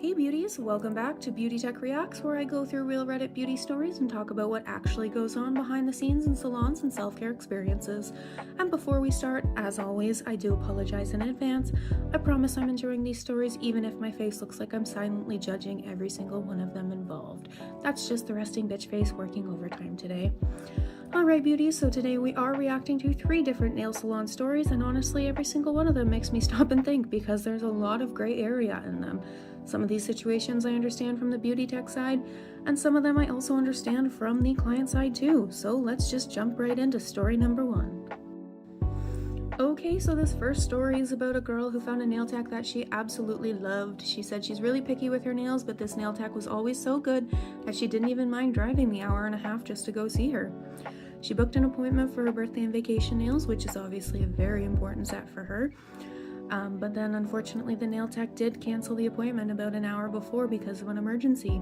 Hey beauties, welcome back to Beauty Tech Reacts, where I go through real Reddit beauty stories and talk about what actually goes on behind the scenes in salons and self-care experiences. And before we start, as always, I do apologize in advance. I promise I'm enjoying these stories even if my face looks like I'm silently judging every single one of them involved. That's just the resting bitch face working overtime today. Alright beauties, so today we are reacting to 3 different nail salon stories, and honestly every single one of them makes me stop and think because there's a lot of gray area in them. Some of these situations I understand from the beauty tech side, and some of them I also understand from the client side too. So let's just jump right into story number 1. Okay, so this first story is about a girl who found a nail tech that she absolutely loved. She said she's really picky with her nails, but this nail tech was always so good that she didn't even mind driving the hour and a half just to go see her. She booked an appointment for her birthday and vacation nails, which is obviously a very important set for her. But then unfortunately the nail tech did cancel the appointment about an hour before because of an emergency.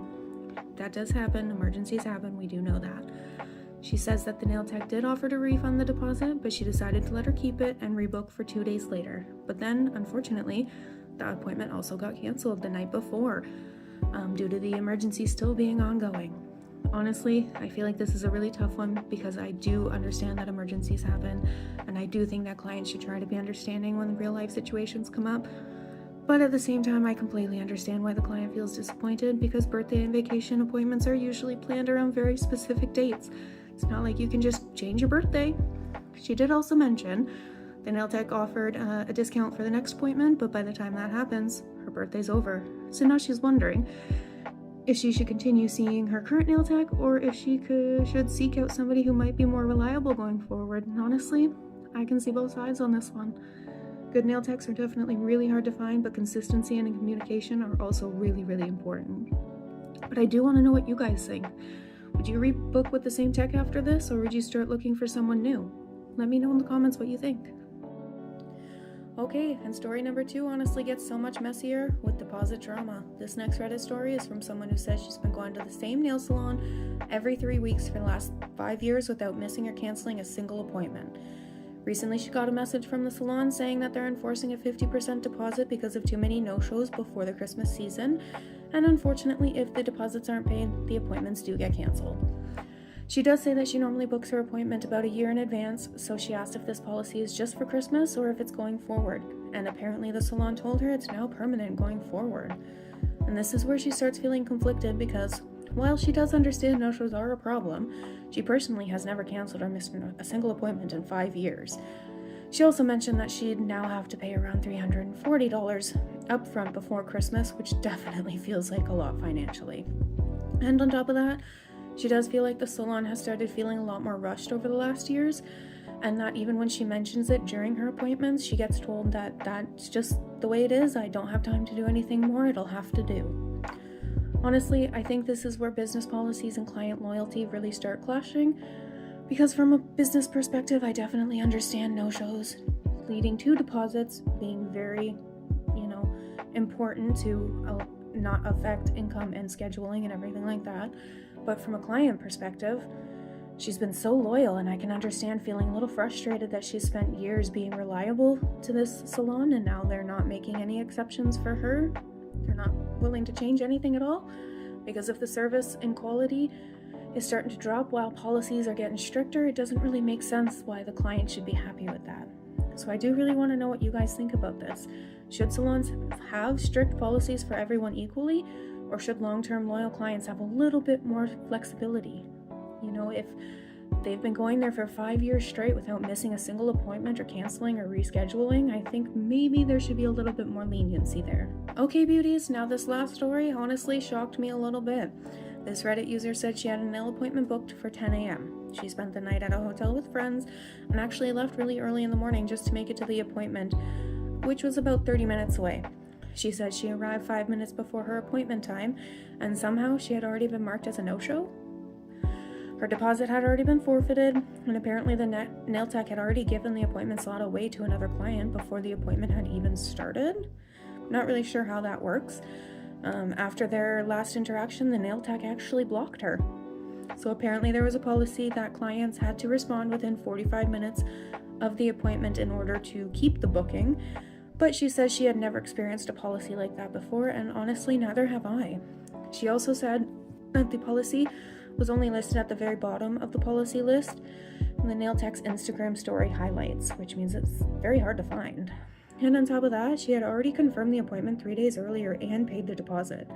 That does happen, emergencies happen, we do know that. She says that the nail tech did offer to refund the deposit, but she decided to let her keep it and rebook for 2 days later. But then, unfortunately, the appointment also got canceled the night before, due to the emergency still being ongoing. Honestly, I feel like this is a really tough one because I do understand that emergencies happen, and I do think that clients should try to be understanding when real life situations come up. But at the same time, I completely understand why the client feels disappointed because birthday and vacation appointments are usually planned around very specific dates. It's not like you can just change your birthday. She did also mention the nail tech offered a discount for the next appointment, but by the time that happens, her birthday's over. So now she's wondering if she should continue seeing her current nail tech or if she should seek out somebody who might be more reliable going forward. And honestly, I can see both sides on this one. Good nail techs are definitely really hard to find, but consistency and communication are also really, really important. But I do want to know what you guys think. Would you rebook with the same tech after this, or would you start looking for someone new? Let me know in the comments what you think. Okay, and story number 2 honestly gets so much messier with deposit drama. This next Reddit story is from someone who says she's been going to the same nail salon every 3 weeks for the last 5 years without missing or canceling a single appointment. Recently, she got a message from the salon saying that they're enforcing a 50% deposit because of too many no-shows before the Christmas season, and unfortunately, if the deposits aren't paid, the appointments do get canceled. She does say that she normally books her appointment about a year in advance, so she asked if this policy is just for Christmas or if it's going forward, and apparently the salon told her it's now permanent going forward. And this is where she starts feeling conflicted because, while she does understand no-shows are a problem, she personally has never canceled or missed a single appointment in 5 years. She also mentioned that she'd now have to pay around $340 upfront before Christmas, which definitely feels like a lot financially. And on top of that, she does feel like the salon has started feeling a lot more rushed over the last years, and that even when she mentions it during her appointments, she gets told that that's just the way it is, I don't have time to do anything more, it'll have to do. Honestly, I think this is where business policies and client loyalty really start clashing, because from a business perspective, I definitely understand no-shows leading to deposits being very, important to not affect income and scheduling and everything like that. But from a client perspective, she's been so loyal, and I can understand feeling a little frustrated that she's spent years being reliable to this salon and now they're not making any exceptions for her. They're not willing to change anything at all, because if the service and quality is starting to drop while policies are getting stricter, it doesn't really make sense why the client should be happy with that. So I do really want to know what you guys think about this. Should salons have strict policies for everyone equally, or should long-term loyal clients have a little bit more flexibility? If they've been going there for 5 years straight without missing a single appointment or canceling or rescheduling, I think maybe there should be a little bit more leniency there. Okay beauties, now this last story honestly shocked me a little bit. This Reddit user said she had a nail appointment booked for 10 a.m. She spent the night at a hotel with friends and actually left really early in the morning just to make it to the appointment, which was about 30 minutes away. She said she arrived 5 minutes before her appointment time, and somehow she had already been marked as a no-show. Her deposit had already been forfeited, and apparently the nail tech had already given the appointment slot away to another client before the appointment had even started. Not really sure how that works. After their last interaction, the nail tech actually blocked her. So apparently there was a policy that clients had to respond within 45 minutes of the appointment in order to keep the booking, But she says she had never experienced a policy like that before, and honestly, neither have I. She also said that the policy was only listed at the very bottom of the policy list in the nail tech's Instagram story highlights, which means it's very hard to find. And on top of that, she had already confirmed the appointment 3 days earlier and paid the deposit.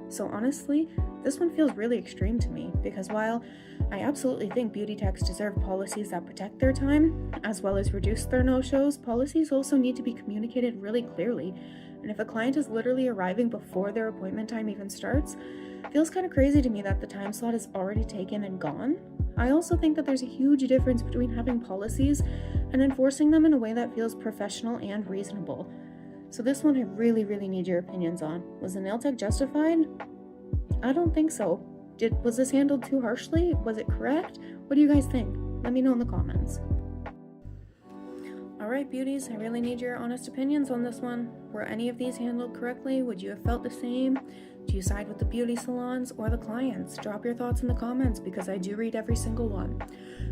So honestly, this one feels really extreme to me, because while I absolutely think beauty techs deserve policies that protect their time, as well as reduce their no-shows, policies also need to be communicated really clearly. And if a client is literally arriving before their appointment time even starts, it feels kind of crazy to me that the time slot is already taken and gone. I also think that there's a huge difference between having policies and enforcing them in a way that feels professional and reasonable. So this one I really need your opinions on. Was the nail tech justified? I don't think so. Was this handled too harshly? Was it correct? What do you guys think? Let me know in the comments. Alright beauties, I really need your honest opinions on this one. Were any of these handled correctly? Would you have felt the same? Do you side with the beauty salons or the clients? Drop your thoughts in the comments because I do read every single one.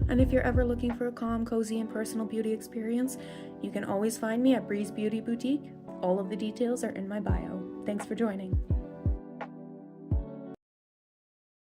And if you're ever looking for a calm, cozy, and personal beauty experience, you can always find me at Breeze Beauty Boutique. All of the details are in my bio. Thanks for joining.